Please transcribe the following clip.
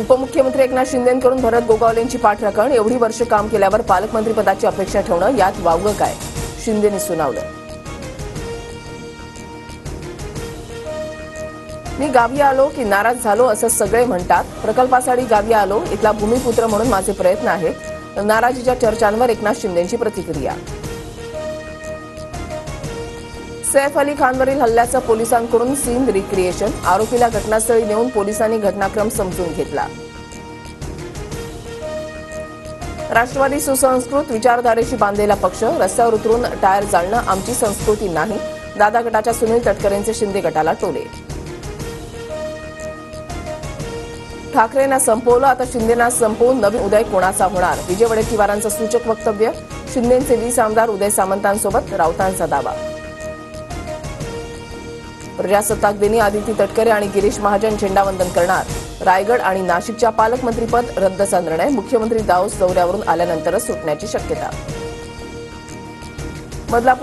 उपमुख्यमंत्री एकनाथ शिंदेंकडून भरत गोगावलेंची पाठराखण. एवढी वर्ष काम केल्यावर पालकमंत्रीपदाची अपेक्षा ठेवणं यात वावगं काय, शिंदेंनी सुनावलं. मी गावी आलो की नाराज झालो असं सगळे म्हणतात. प्रकल्पासाठी गावी आलो, इथला भूमिपुत्र म्हणून माझे प्रयत्न आहेत. नाराजीच्या चर्चांवर एकनाथ शिंदेंची प्रतिक्रिया. सैफ अली खानवरील हल्ल्याचं पोलिसांकडून सीन रिक्रिएशन. आरोपीला घटनास्थळी नेऊन पोलिसांनी घटनाक्रम समजून घेतला. राष्ट्रवादी सुसंस्कृत विचारधारेशी बांधलेला पक्ष. रस्त्यावर उतरून टायर जाळणं आमची संस्कृती नाही. दादा गटाच्या सुनील तटकरेंचे शिंदे गटाला टोले. ठाकरेंना संपवलं, आता शिंदेना संपवून नवीन उदय कोणाचा होणार. विजय वडेट्टीवारांचं सूचक वक्तव्य. शिंदेचे 20 आमदार उदय सामंतांसोबत, राऊतांचा दावा. प्रजासत्ताक दिनी आदिती तटकरे आणि गिरीश महाजन झेंडावंदन करणार. रायगड आणि नाशिकच्या पालकमंत्रीपद रद्दचा निर्णय. मुख्यमंत्री दाओस दौऱ्यावरून आल्यानंतरच सुटण्याची शक्यता. बदलापूर